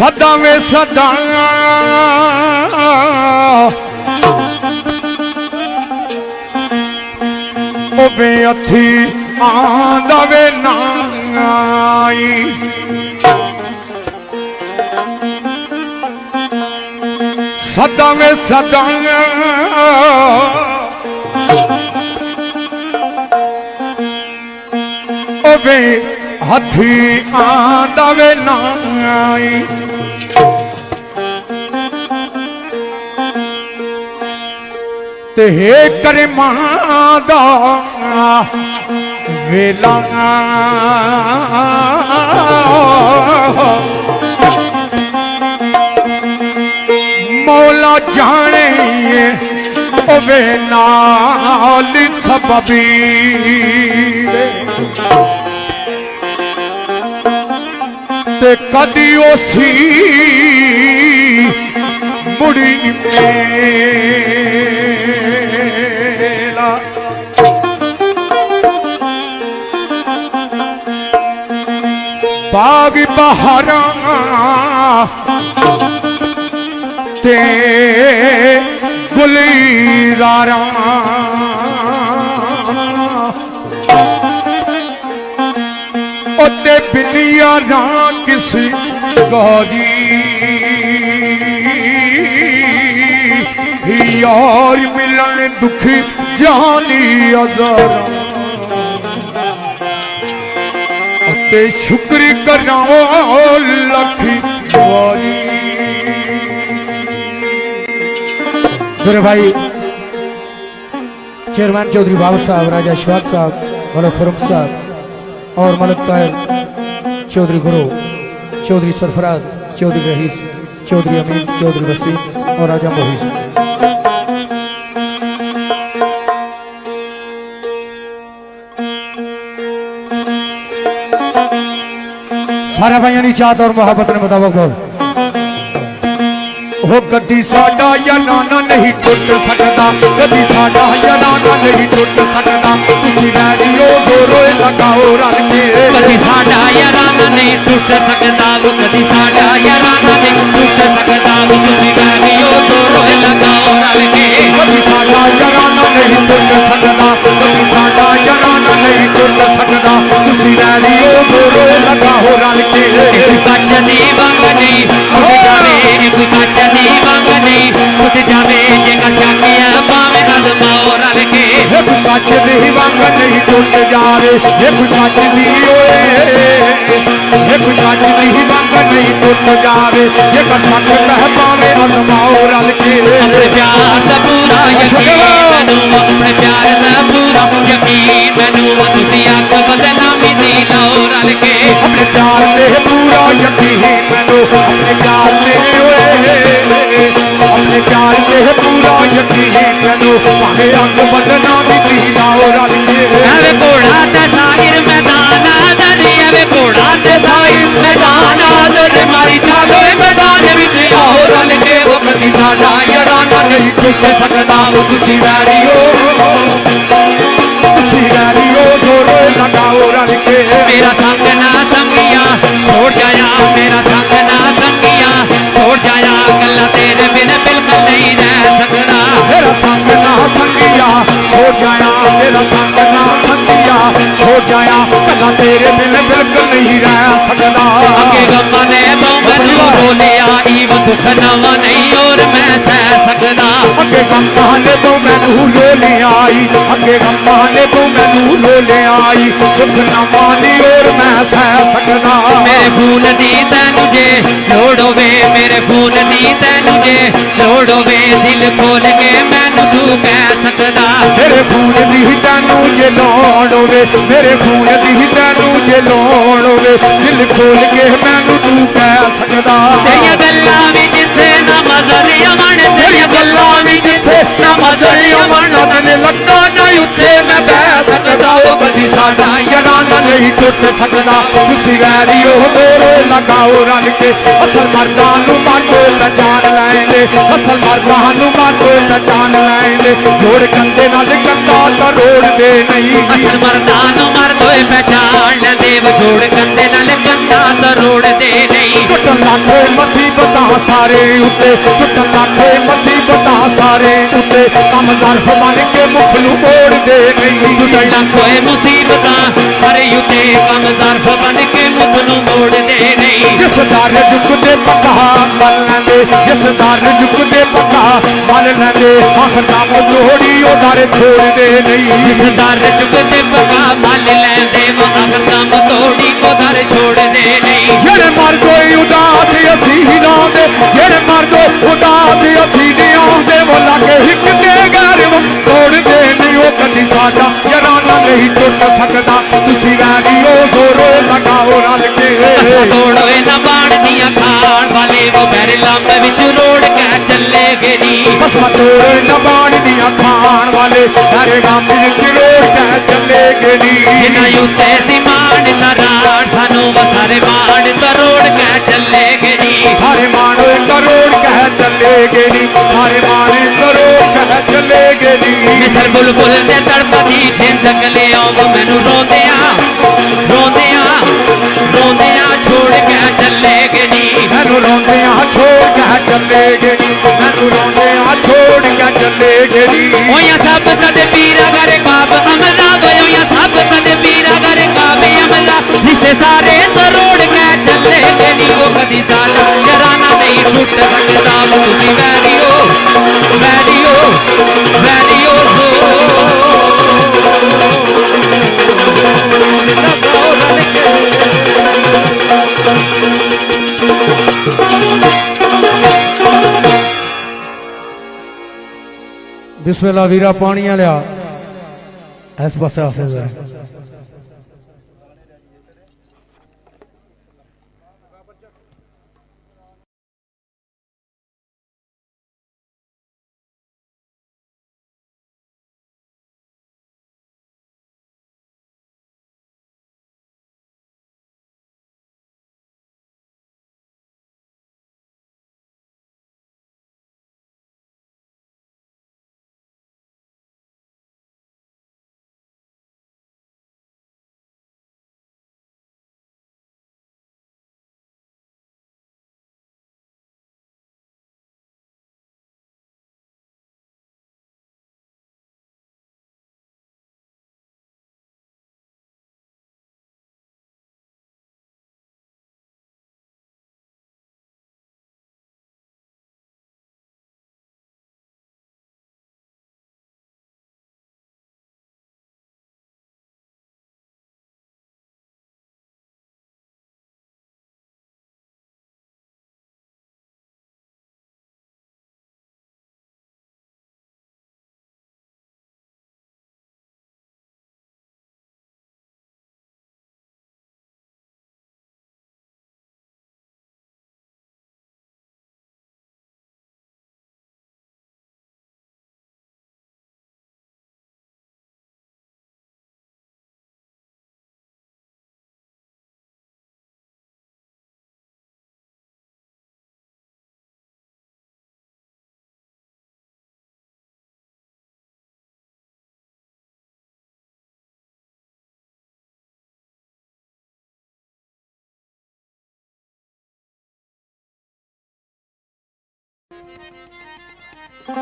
सदा वे सदा वे अथी आंदा वे नाई सदा वे सदा वे हथी आंदा वे नाई ते हे करे मादा वेला मौला जाने वे नाल सबबी ते कदी ओसी मुड़ी मेला बाग बहारा ते गुलीरारा ओते बिलिया ना किसी गौरी यार मिलन दुखी जानी अज़रा ओते शुक्र करा लखी गौरी। मेरे भाई चेयरमैन चौधरी बाबू साहब, राजा अशफाक साहब, मलिक खुरम साहब और मलिक ताहिर चौधरी गुरु, चौधरी सरफराज, चौधरी रहीस, चौधरी अमीन, चौधरी वसीम और राजा मोहिस। सारे भाइयों की चाहत और मोहब्बत ने मुताबिक हो कदी साडा याराना नहीं टुट सकता, कदी साडा याराना नहीं टुट सकता, तुसी रेडियो जोरों लगाओ रल के। कदी साडा याराना नहीं टुट सकता, कदी साडा याराना नहीं टुट सकता, तुसी रेडियो जोरों लगाओ रल के। कदी साडा याराना नहीं टुट सकता, कदी साडा याराना नहीं टुट सकता, तुसी रेडियो जोरों लगाओ रल के। कच्च दी वंग नहीं टुट जावे, कच्च दी वंग नहीं टुट जावे, जेकर शाकिया पावे अजमाओ रल के। कच्च दी वंग नहीं टुट जावे, कच्च दी ओए कच्च दी वंग नहीं टुट जावे, जेकर शक कह पावे अजमाओ रल के। अपने प्यार दा पूरा यकीन मैनू, अपने प्यार दा पूरा यकीन मैनू, तुसी अख बदनामी दी लाओ रल के। अपने प्यार ते पूरा यकीन मैनू, अपने प्यार ते अपने प्यार ते पूरा यकीन मैनू, भावे अख बदनामी दी लाओ रल के। एवे घोड़ा ते साहिर मैदान आदर, एवे घोड़ा ते साहिर मैदान आदर, मारी चालो मैदान विच आओ रल के। वो कदी साडा याराना नहीं टुट सकता, तुसी रेडियो जोरों लगाओ रल के। मेरा संग ना संगिया छोड़ जाया, मेरा संग ना संगिया छोड़ जाया, कल्ला तेरे बिन बिल्कुल नहीं रह सकता। मेरा संग ना संगिया छोड़ जाया, मेरा संग ना संगिया छोड़ जाया, कल्ला तेरे बिन बिल्कुल नहीं रह सकता। अगे गम्मा ने मैनू रोलिया, ईव दुख नवा नहीं और मैं सह सकदा। अगे गम्मा ने तो मैनू रोलिया आई, अगे गम्मा ने तो मैनू रोलिया आई, दुख नवा नहीं और मैं सह सकदा। मेरे खून दी तैनू जे लोड़ होवे, मेरे खून दी तैनू जे लोड़ होवे, दिल खोल के मैनू तू कह सकदा। मेरे खून दी तैनू जे लोड़ होवे, मेरे खून दी तैनू जे लोड़ होवे, दिल खोल के मैनू तू कह सकदा। तेरियां गल्लां वी जिथे ना मज़र अमन, तेरियां गल्लां वी जिथे ना मज़र अमन, तेरे लक्का ना उत्ते मैं बह सकदा। ओ कदी साडा याराना नहीं टुट सकदा, तुसी रेडियो जोरों लगाओ रल के। असल मर्दां नूं मर्दों पहचान लैंदे, असल मर्दां नूं मर्दों पहचान लैंदे, जोड़ कंधे नाल कंधा तां रोड़ दे नहीं। असल मर्दां नूं मर्दों पहचान लैंदे, जोड़ कंधे नाल कंधा तां रोड़ दे नहीं। कटन लाखे मसी सारे उत्ते टुटन लाखे मुसीबतां सारे उत्ते कम ज़र्फ बन के मुख नूं मोड़ दे नहीं टुटन लाखे मुसीबतां सारे उत्ते कम ज़र्फ बन के मुख नूं मोड़ दे नहीं जिस दर झुकदे पक्का मल लैंदे जिस दर झुकदे पक्का मल लैंदे आखिर दम तोड़ी ओ दर छोड़ दे नहीं जिस दर झुकदे पक्का मल लैंदे वो आखिर दम तोड़ी ओ दर छोड़ दे नहीं जेड़े मर गए उदास असी ही लाउंदे जेड़े मर गए उदास असी नहीं आउंदे वो लागे हिक दे गैर वो तोड़ दे नहीं ओ कदी साडा याराना नहीं टुट सकदा तुसी वैरी ओ जोरो लगाओ रल के तोड़ो ना बाण दिया खान वाले वो बैर लंब विच रोड़ के चले गिरी बस तोड़ो ना बाण दिया खान वाले बैर लंब विच रोड़ के चले गिरी जिन्हां उत्ते सी मान तराड़ सानू सारे मान तरोड़ के चले गिरी सारे मान तरोड़ के चले गिरी सारे मान तरोड़ के चले गिरी मिसर बुलबुल दे तड़पदी जिंदग ले आओ मैनू रोंदिया रोंदिया रोंदिया छोड़ के चले गिरी मैनू रोंदिया छोड़ के चले गिरी मैनू रोंदिया छोड़ के चले गिरी ओया सब तदबीर अगर काब अमला ओया सब तदबीर अगर काब अमला रिश्ते सारे तरोड़ के चले गिरी वो कदी साडा याराना नहीं टूट सकदा वो तुसी वैरियो वैरियो वैरियो बिस्मिल्लाह वीरा पानी लिया इस पास आसे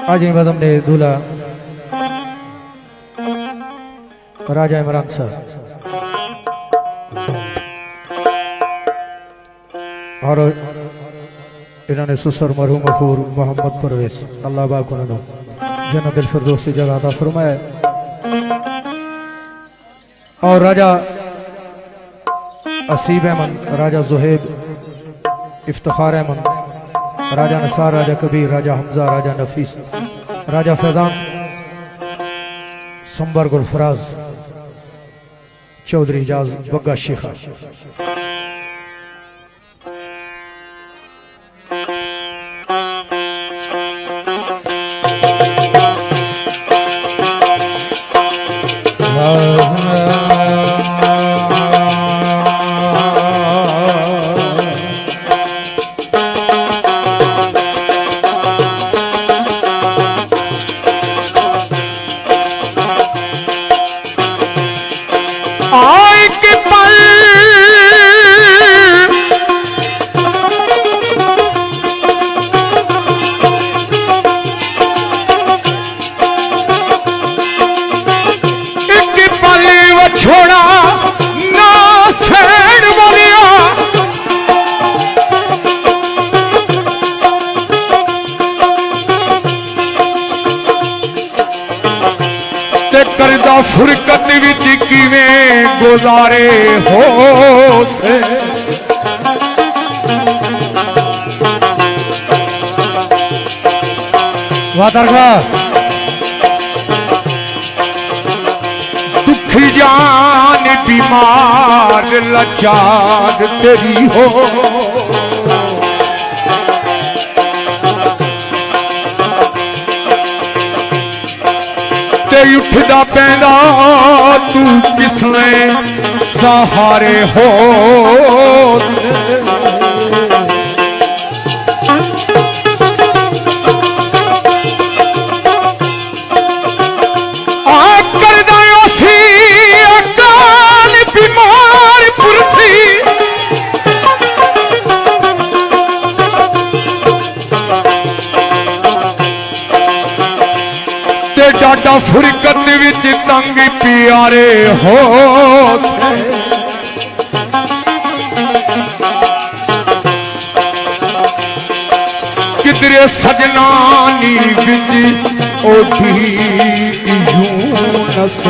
आज इन बाद हमने दूल्हा राजा इमरान साहब और इन्होंने सुसर मरहूम मफूर मोहम्मद परवेज अल्लाह बाक उन्होंने जन्नत फिरदौस से जगह अता फरमाए और राजा असीब अहमद राजा जुहैब इफ्तिखार अहमद राजा नसार राजा कबीर राजा हमजा राजा नफीस राजा फैजान संबर गुलफराज चौधरी इजाज बग्गा शेखा गुजारे हो से वाह दरगाह दुखी जान बीमार लाचार तेरी हो ते उठदा पैंदा तू किसने सहारे हो डाडा फुरकत विच तंग प्यारे हो किधरे सजना नी विच ओढ़ी यूनस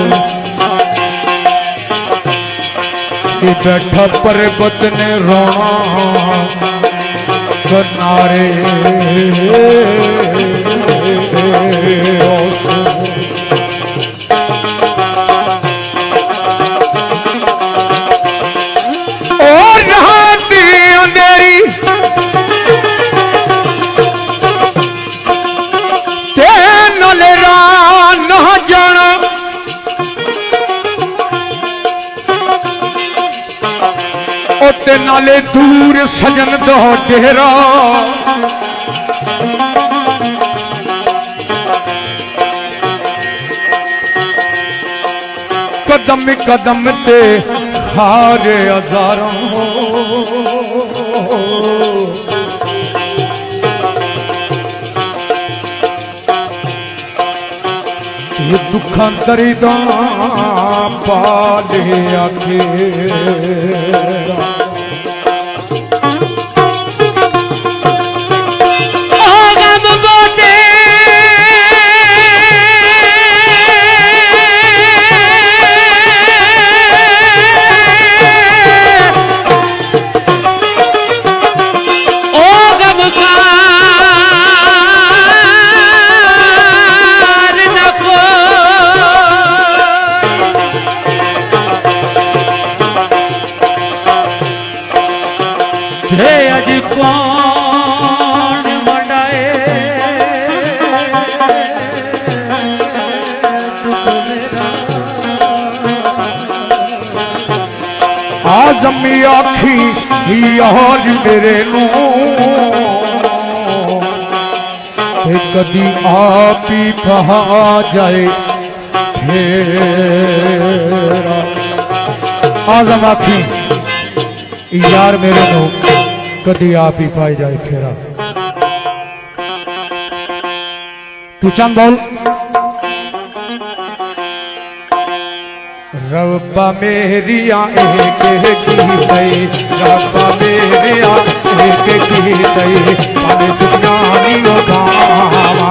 बैठा पर्वत ने रोना किनारे नाले दूर सजन दो डेरा कदम कदम ते हारे हजारों ये दुखा दर्दा पाले आके अज कौन मंडाए दुख मेरा आजमी आखी यार मेरे नू कदी आप ही पहा जाए फेरा आजम आखी यार मेरे नू कदी आप ही पाई जाए फेरा तू चंद बोल रब्बा मेरिया एक गई रब्बा मेरिया एक गई पाने सुजानी गावा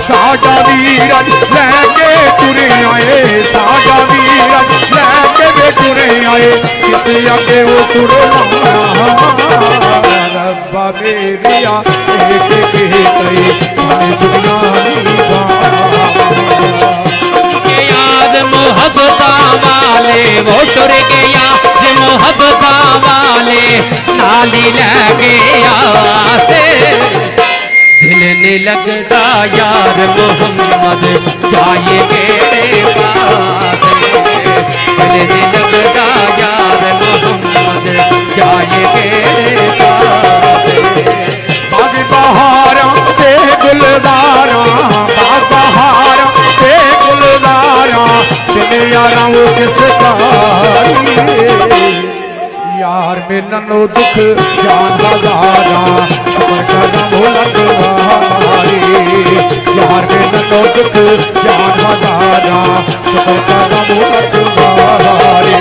साजा वीरज लैके तुरे आए साजा वीरज लैके वे तुरे आए किस आगे वो तुरो रब्बा मेरिया एक गई पाने सुजानी गावा मोहब्बता वाले वो टुर गया जे मोहब्बता वाले नाली लगे आसे दिल ने लगता यार मोहम्मद जाए गेरे पास दिल ने लगता यार मोहम्मद जाए गेरे पास बाग बहारा ते गुलदारा बाग बहारा ते गुलदारा तेरे यारा वो किस यार में ननो दुख जान हजारा शुक्र कदम हो लगवारी यार में ननो दुख जान हजारा शुक्र कदम हो लगवारी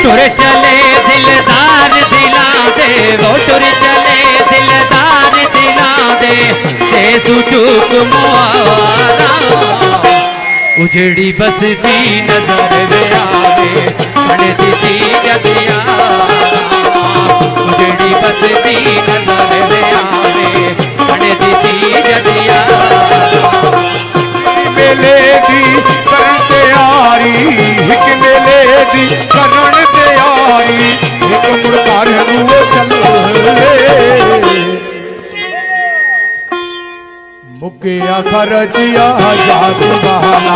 तुर चले दिलदार दिला दे वो तुर चले दिलदार दिला दे सुचूक मुआरा उजड़ी बसती नजर में आवे बनती थी जदिया उजड़ी बसती नजर में आवे बनती थी जदिया मेले दी करन तैयारी एक मेले दी करन तैयारी एक मुड़कार नूं चले मुकिया खर्चिया जात बहाना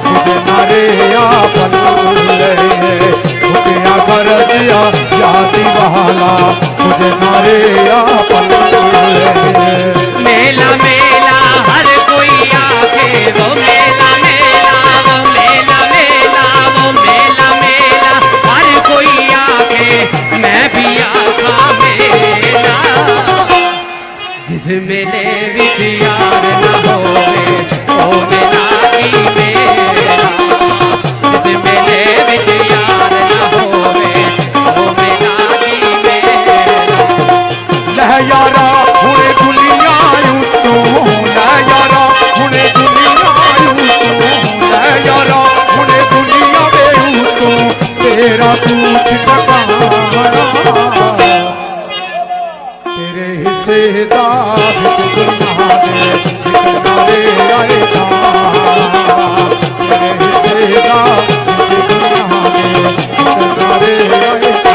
मुझे मारे आपन मुकिया खर्चिया जाति बहाना मुझे मारे आपन मेला मेला हर कोई आके वो मेला मेला वो मेला मेला वो मेला मेला हर कोई आके मैं भी आखा मेला जिस मेले विच यार न होवे ओ मेला की मेला जिस मेले विच यार न होवे ओ मेला की मेला लह यारा हुणे दुनिया उतों लह यारा हुणे दुनिया उतों लह यारा हुणे दुनिया वे उतों तेरा कुछ टकाना तेरे हिस्से दा विच दुनिया दे किनारे आएगा तेरे हिस्से दा विच दुनिया दे किनारे आएगा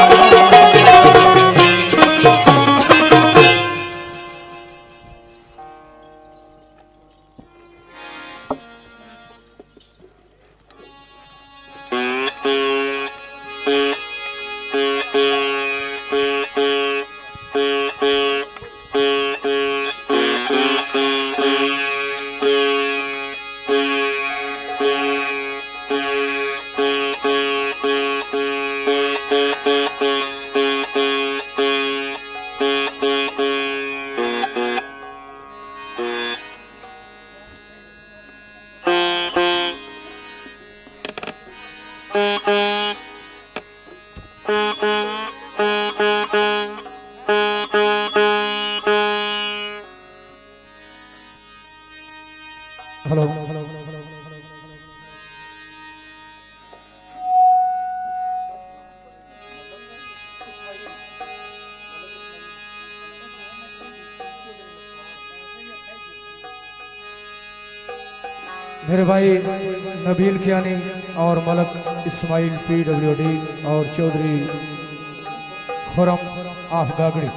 हेलो मेरे भाई नबील कियानी और मलक इस्माइल PWD और चौधरी खुरम आफ गागड़ी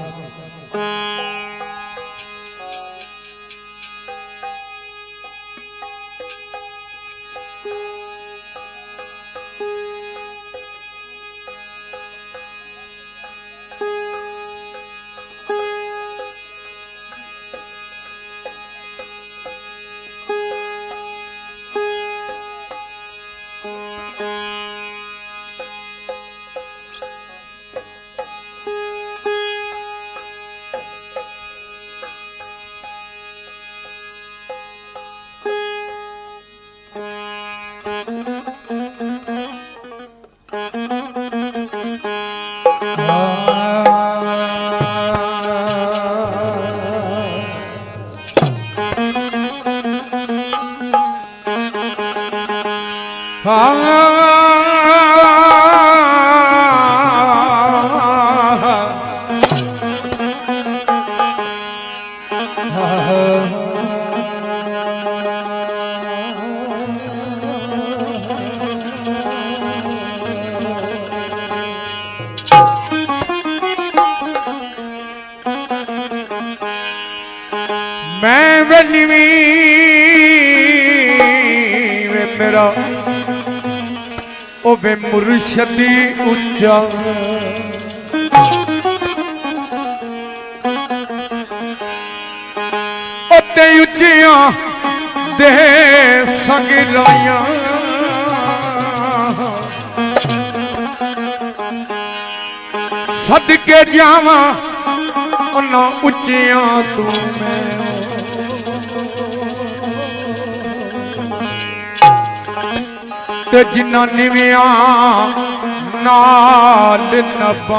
मैं वनवी वे मेरा ओ वे मुर्शदी उच्चा ओते उच्चिया दे सगराइया सदके जावा उन्ना उच्चिया तू मैं ते जिन्ना निविया नाल नबा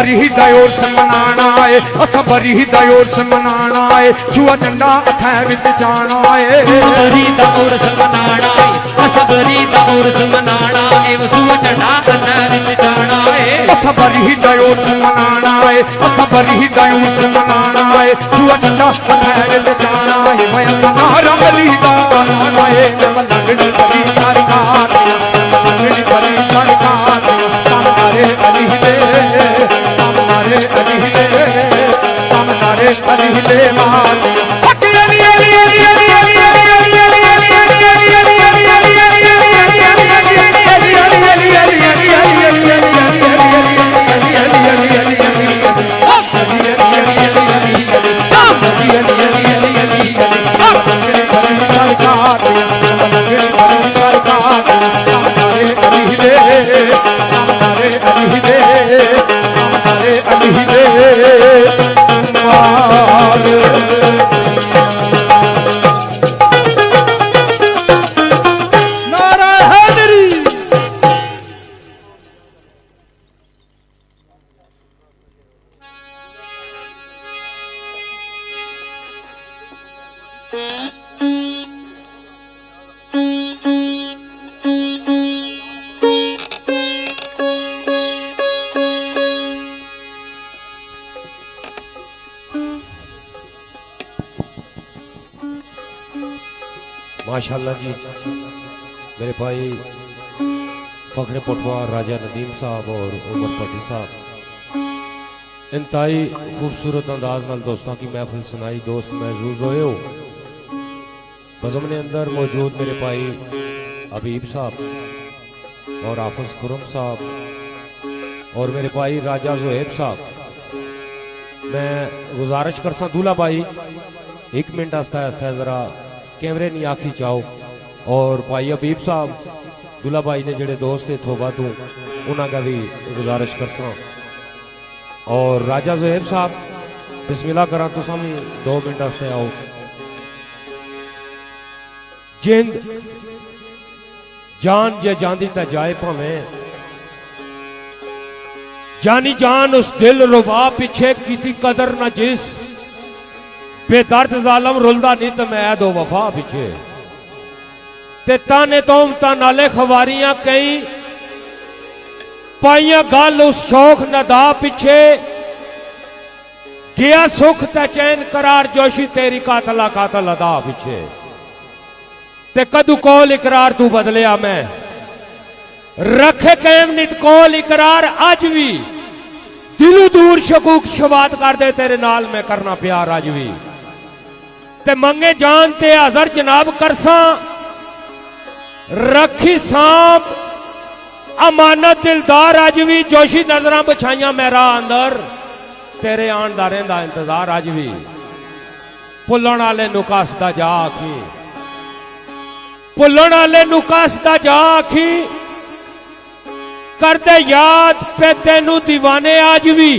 बरी दयोर से मनाना है, अस बरी दयोर से मनाना है, सुआ झंडा अथै विच जाना है। सबरी दा उर्स मनाना है, सबरी दा उर्स मनाना है, सुआ झंडा अथै विच जाना है। अस बरी दयोर से मनाना है, अस बरी दयोर से मनाना है, सुआ झंडा अथै विच जाना है। मैं सनारा अली दा गाना है, लगड़ी बड़ी सरकार, लगड़ी बड़ी सरकार, काम करे अली दे, काम करे अली दे, काम करे अली दे मार। अली अली अली अली अली अली अली अली अली अली अली माशाल्लाह जी, मेरे भाई फ़ख्र पटवार, राजा नदीम साहब और उमर पट्टी साहब इंतहाई खूबसूरत अंदाज नाल दोस्तों की महफिल सुनाई। दोस्त महजूज होए हो। बज़म ने अंदर मौजूद मेरे भाई हबीब साहब और हाफिज खुरम साहब और मेरे भाई राजा ज़ुहैब साहब। मैं गुजारिश करसा दूल्हा भाई 1 मिनट आस्ता आस्ता ज़रा कैमरे नहीं आखी चाओ। और भाई हबीब साहब दूल्हा भाई ने जेड़े दोस्त थे थोबा तू उन्होंने भी गुजारिश करसा। और राजा ज़ुहैब साहब बिस्मिल्लाह करा तो सामी 2 मिनट आस्ते आओ। जिंद जान जे जांदी ता जाए भावें, जानी जान उस दिल रुबा पिछे कीती कदर ना जिस, बेदर्द जालम रुलदा नित मैं दो वफा पिछे। ते ताने तोम ता नाले खवारियां कई पाइया गल उस शौक नदा पिछे, गया सुख ते चैन करार जोशी तेरी कातला कातल अदा पिछे। ते कदू कौल इकरार तू बदलिया मैं, रखे कैम नित कौल इकरार अज भी, दिलू दूर शकूक शबात कर दे तेरे नाल मैं करना प्यार अज भी। ते मंगे जान ते हाजर जनाब करसा, रखी सांप अमानत दिलदार अज भी, जोशी नजरां बछाइयां मेरा अंदर तेरे आन दा रहिंदा इंतजार अज भी। भुल्लण वाले नूं कसदा जा आखी, भुल्लण वाले नूं कसदा जा आखी, करदे याद पे तेनू दीवाने अज भी।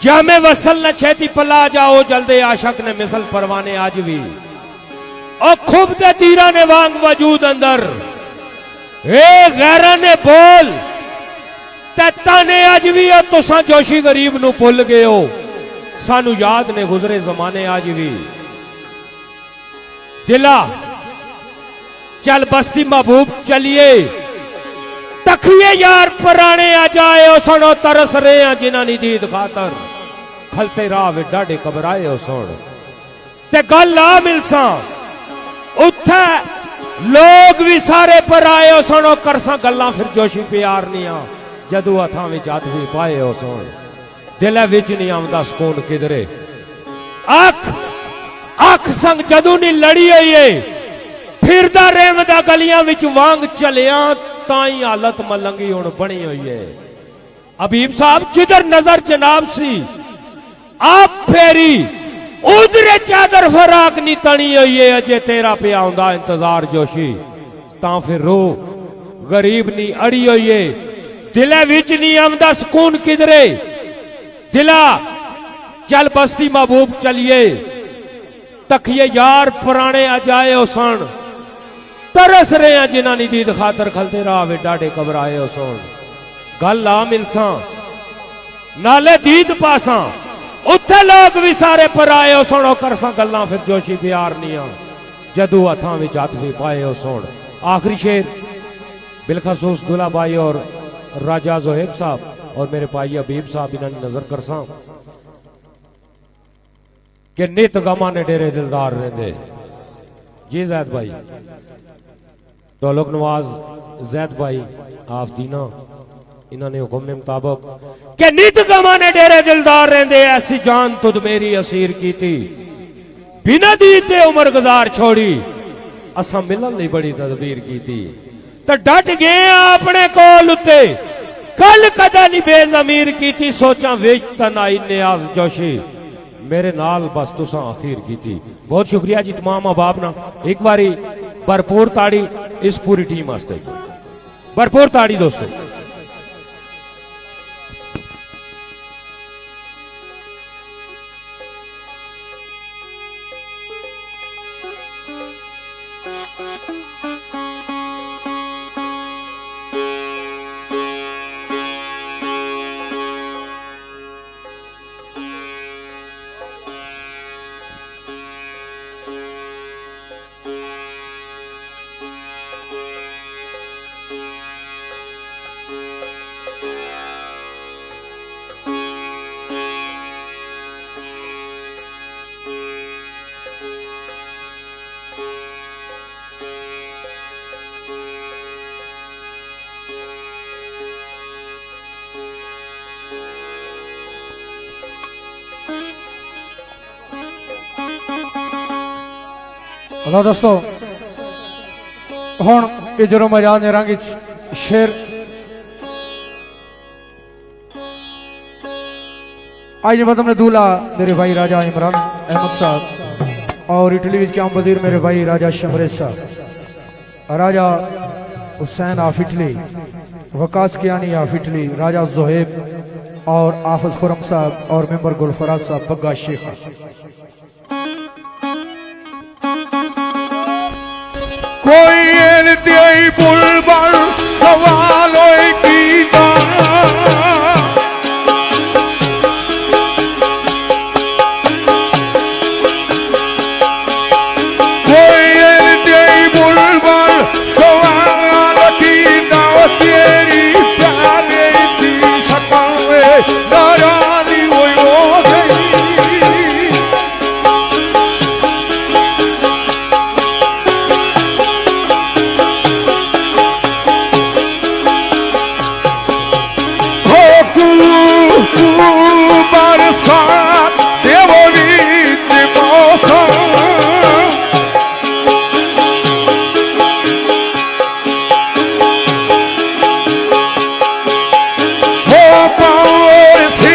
जामे वसल न छेती पला जाओ जल्दे आशक ने मिसल परवाने आज भी। और खूब दे तीरा ने वांग वजूद अंदर, ए गैरा ने बोल ते ताने आज भी। और तुसा जोशी गरीब नू भुल गए हो, सानू याद ने गुजरे जमाने आज भी। दिला चल बस्ती महबूब चलिए, तखिए यार पुराने आ जाए ओ सुनो, तरस रहे हैं जिन्हां नी दीद खातर, खलते राह वे डाडे घबराए ओ सुन। ते गल आ मिलसा उत्थे लोग भी सारे पर आए ओ सुनो, करसा गल्लां फिर जोशी प्यार निया, जदू हथां विच हथ भी पाए ओ सुन। दिले विच नहीं आंदा सकून किधरे, अख अख संग जदू नी लड़ी होई है, फिरदा रेवदा गलियां विच वांग चलिया, ताई हालत मलंगी हुण बनी हुई है। हबीब साहब जिधर नजर जनाब सी आप फेरी, उधरे चादर फराक नी तनी हुई है, अजे तेरा पे आंदा इंतजार जोशी। ता फिर रो गरीब नी अड़ी हुई है, दिले विच नी आंदा सुकून किधरे। दिला चल बस्ती महबूब चलिए, तकिए यार पुराने आ जाए ओ सन, तरस रहे हैं जिन्हां नी दीद खातर, खलते राह वे डाडे घबराए ओ सोन। गल आ मिलसा नाले दीद पासा उत्थे लोग भी सारे पराए हो सुनो करसा गल्लां फिर जोशी प्यार निया जदू हथां विच हथ भी पाए हो सुन। आखिरी शेर बिलखसूस दुला भाई और राजा जोहेब साहब और मेरे भाई हबीब साहब इन्होंने नजर करसा कि नित गमा ने डेरे दिलदार रहंदे। जी जैद भाई दौलत नवाज जैद भाई आप दीना इन्होंने हुक्म मुताबिक के नित गमा ने डेरे दिलदार रहंदे ऐसी जान तुद मेरी असीर की थी बिना दी ते उम्र गुजार छोड़ी असा मिलन नहीं बड़ी तदबीर की थी तो डट गए अपने कोल उत्ते कल कदा नहीं बेजमीर की थी सोचा वेच तनाई न्याज जोशी मेरे नाल बस तुसा आखिर की थी। बहुत शुक्रिया जी तमाम अहबाब ना एक बारी भरपूर ताड़ी इस पूरी टीम वास्ते भरपूर ताड़ी दोस्तों। हेलो दोस्तों हुण इजरो मजाज ने रंग शेर आज बदम दूल्हा मेरे भाई राजा इमरान अहमद साहब और इटली विच क्याम वजीर मेरे भाई राजा शमरेज साहब Raja Hussain of Italy Waqas Kiyani of Italy Raja Zohaib और आफज खुरम साहब और मेंबर गुलफराज साहब बग्गा शेख। कोई एलती बुलबुल सवाल की कोई एलती बुलबुल सवाल की तेरी प्यारे की शक्ल नारानी हो गई बरसात देवरीत मौसम हो पाओ से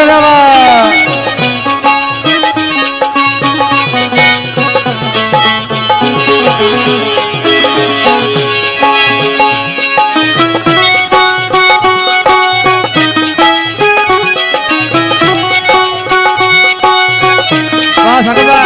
जिंदाबाद। वाह सकदा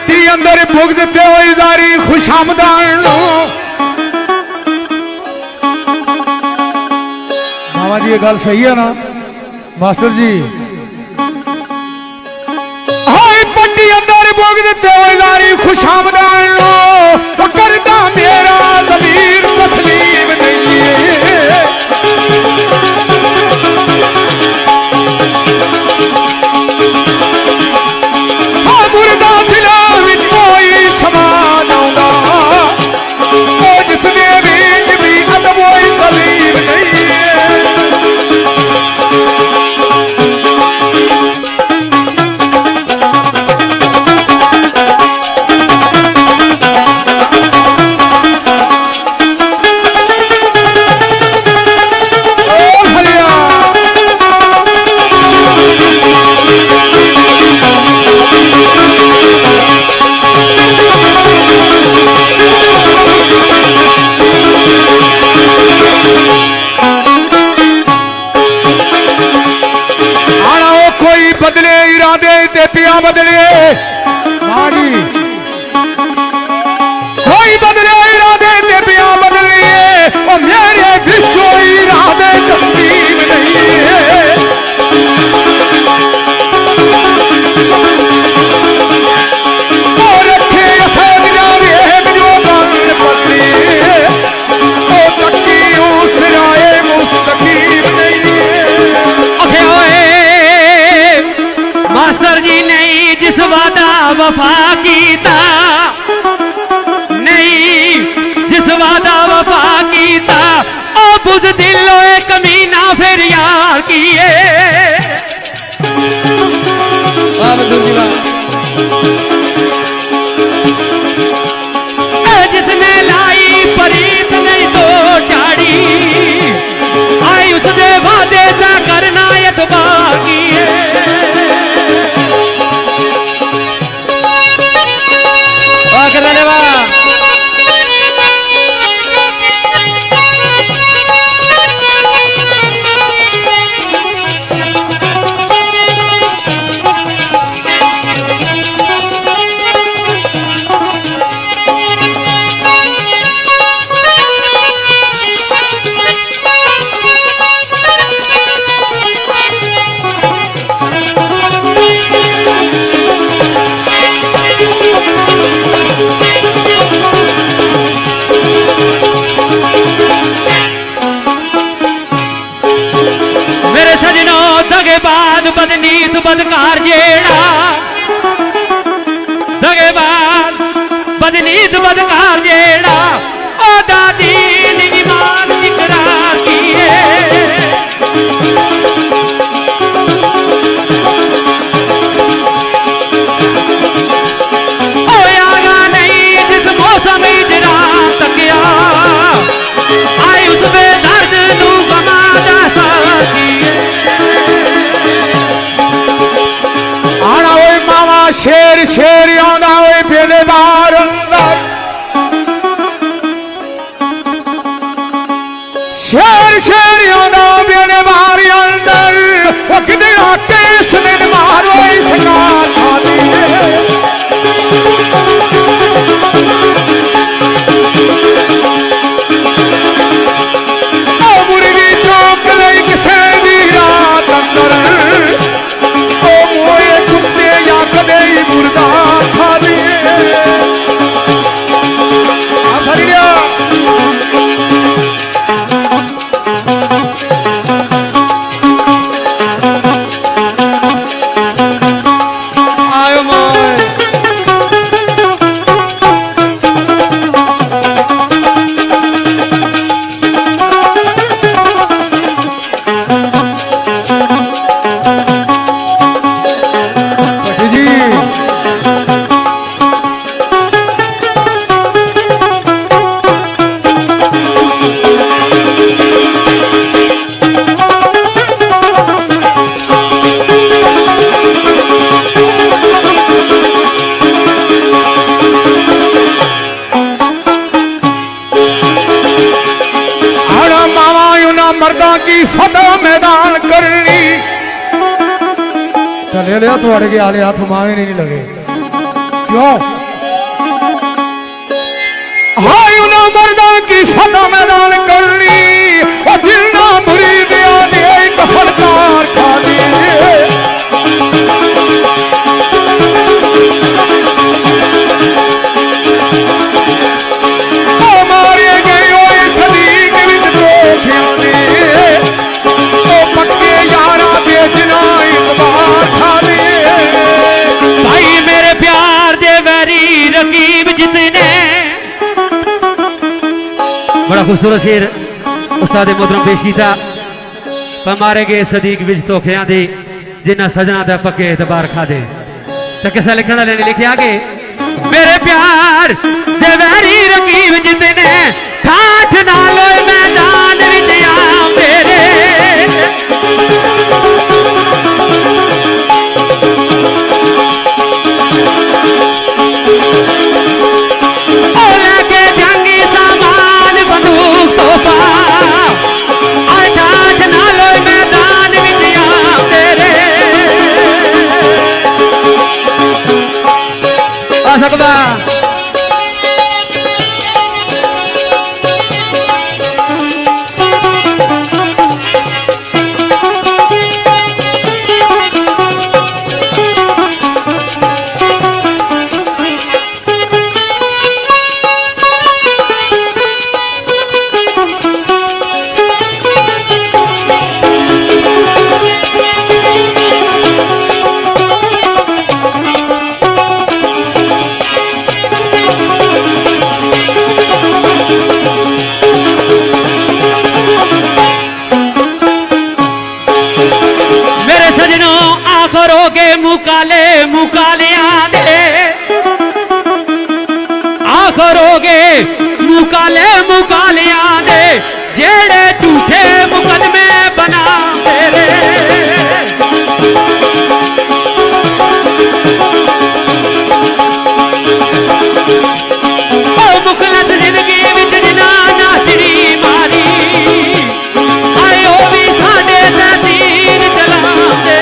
पट्टी अंदर भुगतते हुए जारी खुशामदान मामा जी ये गल सही है ना मास्टर जी हाय पट्टी अंदर भुगतते हुए जारी खुशामदान वो करदा मेरा ज़मीर तस्लीम नहीं हाँ मुर्दा दिला विच कोई समान आउंदा ओ जिसने भी अदब कोई तस्लीम नहीं बदले इरादे ते पिया बदले माँ जी कोई बदले इरादे ते पिया बदले ओ मेरे विचों इरादे तब्दील नहीं ओ रखे असद जावे जो गल बदली ओ तकी उस राय मुस्तकीम नहीं अखे ओए मास्टर जी नहीं जिस वादा वफा कीता नहीं जिस वादा वफा कीता ओ बुझ दिलो कमीना फिर यार किए जिसने लाई परीत नहीं तो चाड़ी आई उसने वादे दा करना एतबार किए बदनीत बदकार जेड़ा दगेबाज बदनीत बदकार जेड़ा ओ दादी ईमान इकरार किए ओ आगा नहीं जिस मौसम इजरा तकिया आई उस बेदर्द नू गमा दा साकिए शेर शेर आंदा होए बेले बार अंदर शेर शेर आंदा बेले बार अंदर वो किदे आके इसने मारो इसका खाली ओ मुर्गी चौक नहीं किसे दी रात अंदर ओ मोए कुत्ते या कदे मुर्दा खाली आप सारी गया आयो मोए जी मर्दा की फतह मैदान करनी ले लिया थोड़े के आले हाथ मावे नहीं लगे क्यों हाय उन मर्दा की फतह मैदान करनी और जिन्ना मुरीद आने एक फलकार खानी ओ मारे गए ओए सदीक विच धोखियां दे ओ पक्के यारा बेचना इतबार खाने भाई मेरे प्यार दे वैरी रकीब जितने बड़ा खूबसूरत शेर उस्ताद मोहतरम पेश किया पर मारे गए सदीक विच धोखियां दे जिन्ना सजना दा पक्के एतबार खादे तो किसा लिखने वाले ने लिखा कि मेरे प्यार दे वैरी रकीब जितने ठाठ नाल मैदान विच आ मेरे सकदा मुकाले मुकालियां दे आखरोगे मुकाले मुकालियां दे जेड़े झूठे मुकदमे बना तेरे ओ मुखलस जिंदगी विच जिना नाचरी मारी आयो भी साडे ते तीर चलांदे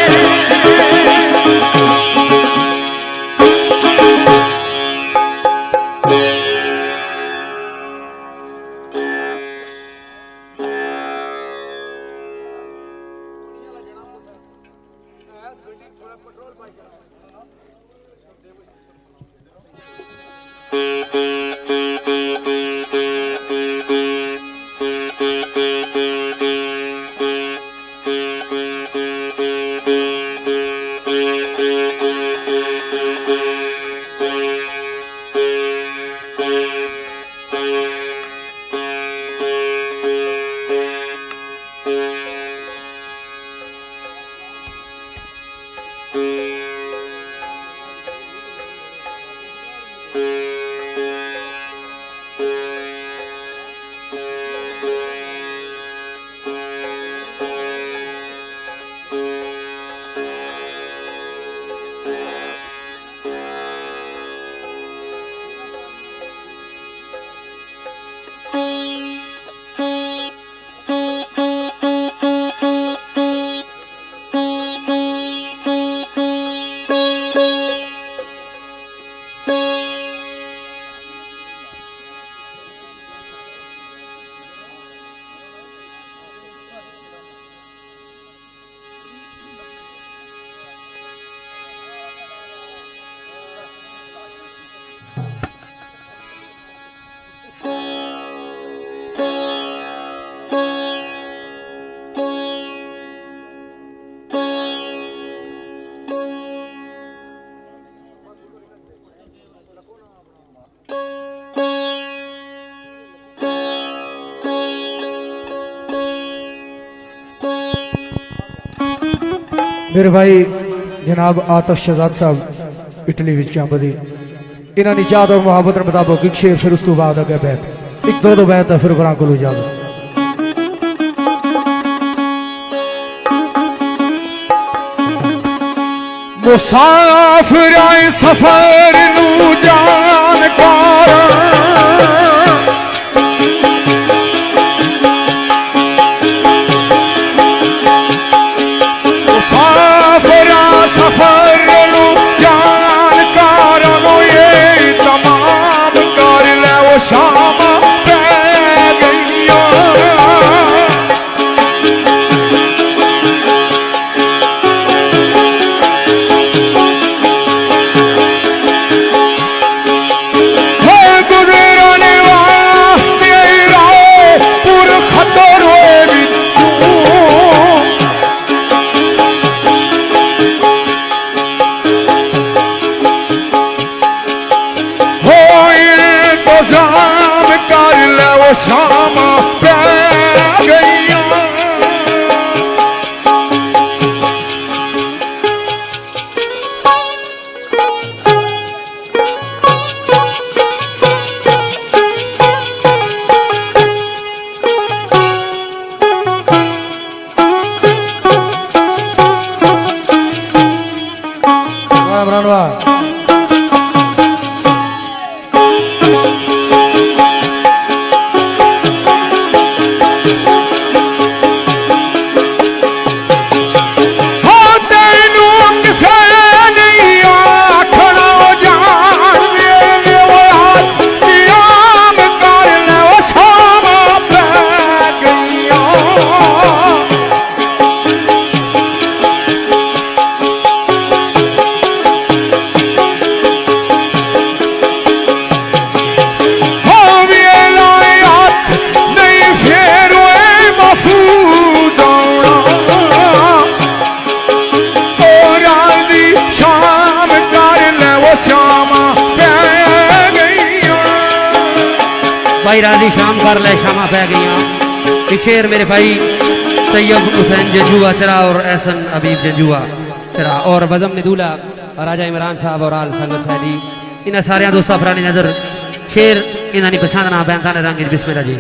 मेरे भाई जनाब आतिफ शहजाद साहब इटली विच क्या बदी इन्हों ने चाहत और मुहब्बत के मुताबिक एक शेर फिर उस तो बाद अगे बैठ एक दो बैठ है फिर वरां को इजाजत मुसाफिर आए सफर नू जानकार मुसाफिर सफर नू जानकार ये शामा पै गईयां इमरान भाई भाई राजी शाम कर ले शामा पै गई। एक शेर मेरे भाई तैयब हुसैन जंजुआ चरा और एहसन हबीब जंजुआ चरा और बजम निदूला राजा इमरान साहब और आल संगत सैदी इन सारे दोस्तों भरा नजर शेर इन्होंने पसंद ना बैंता ने रंग बिस्मिल्लाह जी।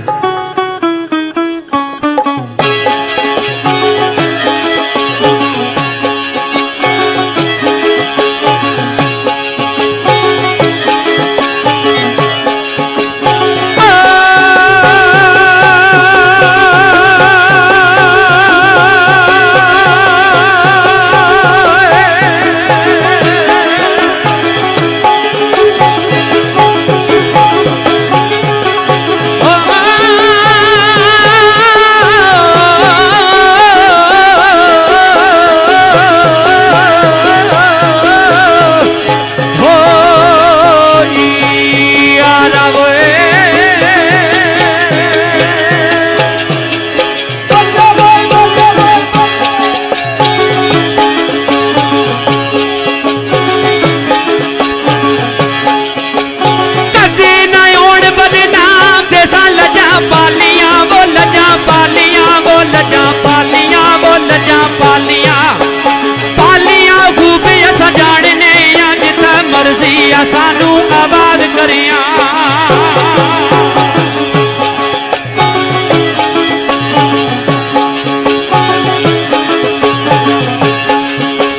सानू आबाद करिया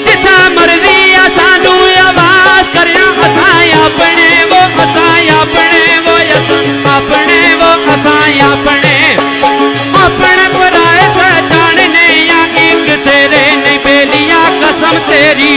जिथा मर्जी सानू आवाज करिया असाई अपने वो असाई अपने वो अपने वो असाई अपने अपने पराए से जानने या एक तेरे नहीं बेलिया कसम तेरी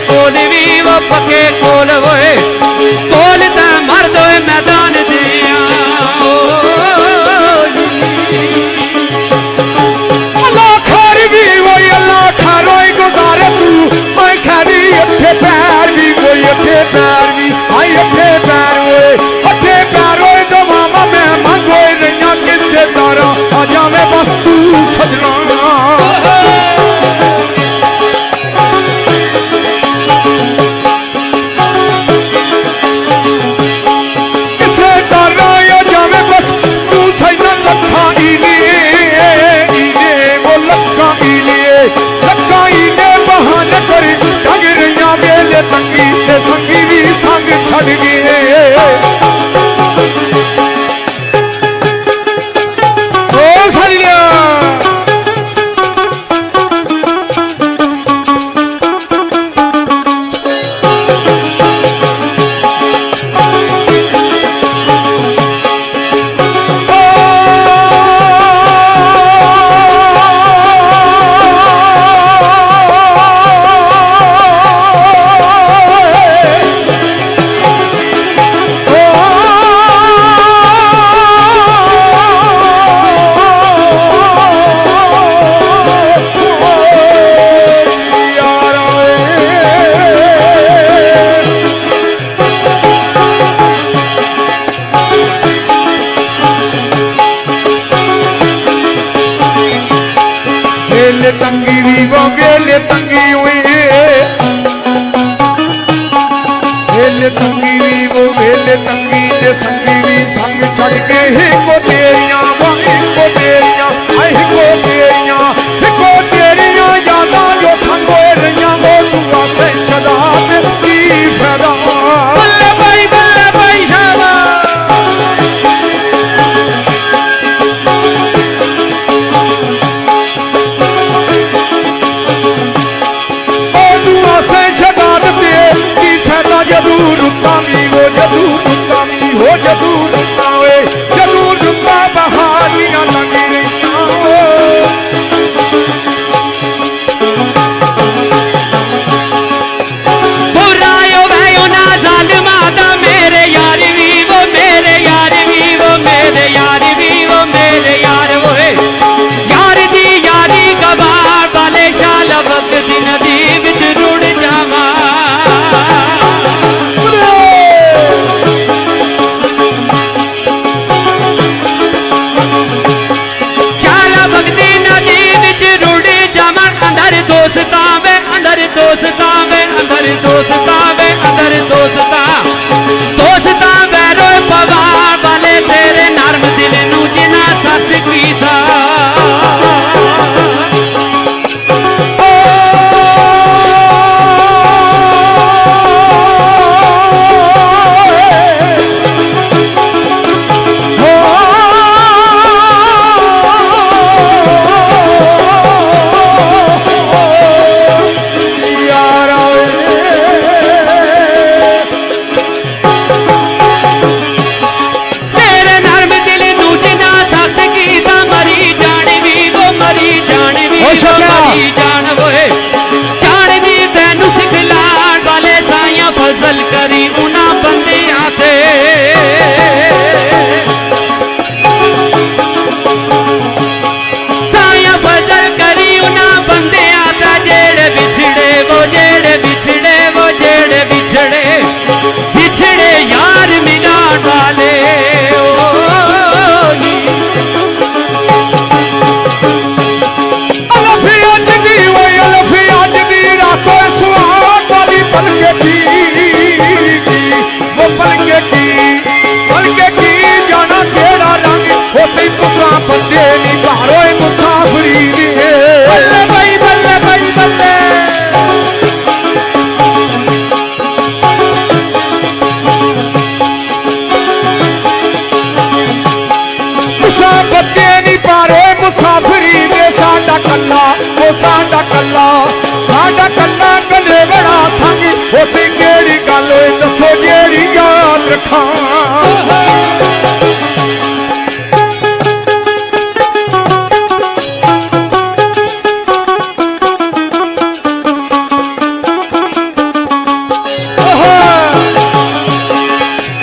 कोल भी वो पके कोल होए कोल ता मर्द होए मैदान दिया अल्लाह खार भी वही अल्लाह खारोई गुजारे तू मैं खारी अठे पैर भी कोई अठे पैर भी आई अठे पैर होए अठे पैर होए तो मामा मैं मंगोए रैया किसे तारा आजा मैं बस तू सजना संगी भी संग छड़ गए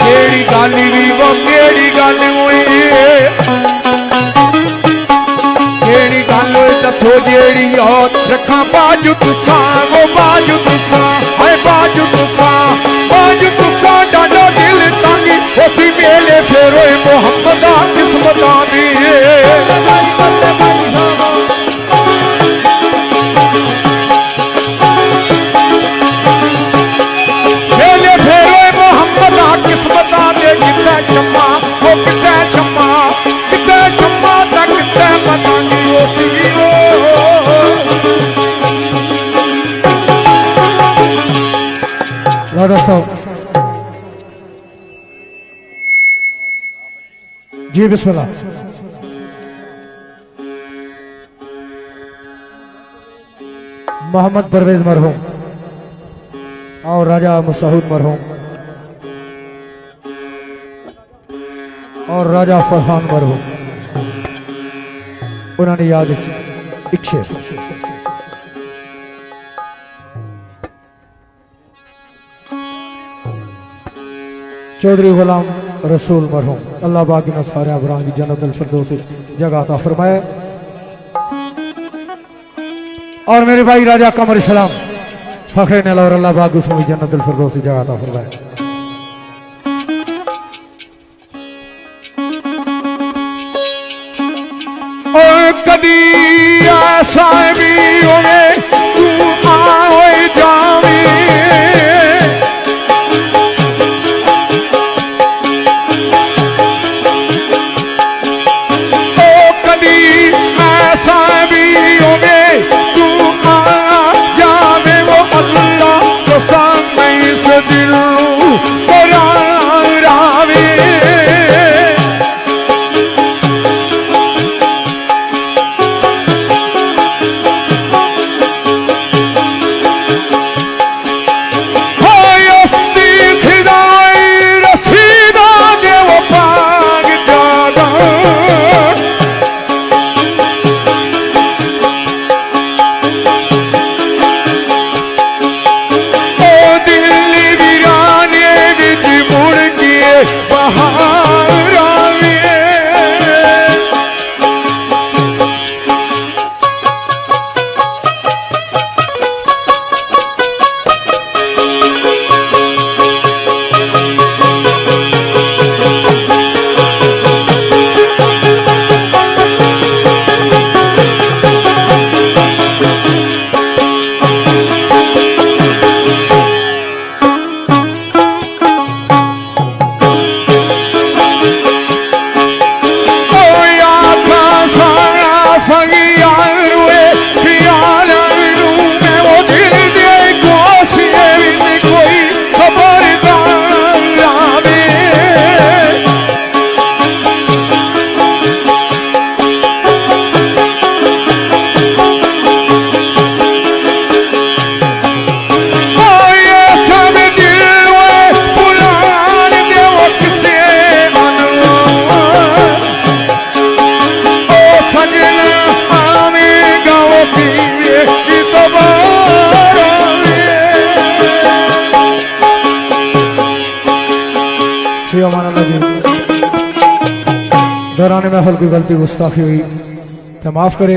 केड़ी गल भी वो केड़ी गल होई केड़ी गल होई दसो जेड़ी रखा बाजू तुसा वो बाजू तुसा हाय बाजू तुसा डालो दिल तंगी उसी मेले फिर होए मोहम्मदा किस्मतां दी मेले फिर होए मोहम्मदा किस्मतां दे किते शम्मा वो किते शम्मा तक किते बतांगी उसी राजा साहब जी बिस्मिल्लाह। मोहम्मद परवेज मरहूम और राजा मसूद मरहूम और राजा फरहान मरहूम उन्होंने याद एक शेर चौधरी गुलाम रसूल मरहूम अल्लाह बाकी ना सारे अबरां की जन्नत अल फिरदौस जगह अता फरमाए और मेरे भाई राजा कमर इस्लाम फखरे ने और अल्लाह बाग उसमें भी जन्नत अल फिरदौस जगह अता फरमाए। और कदी ऐसा भी होवे तू आओ जावी दौरान महफिल की गलती गुस्ताखी हुई तो माफ करे।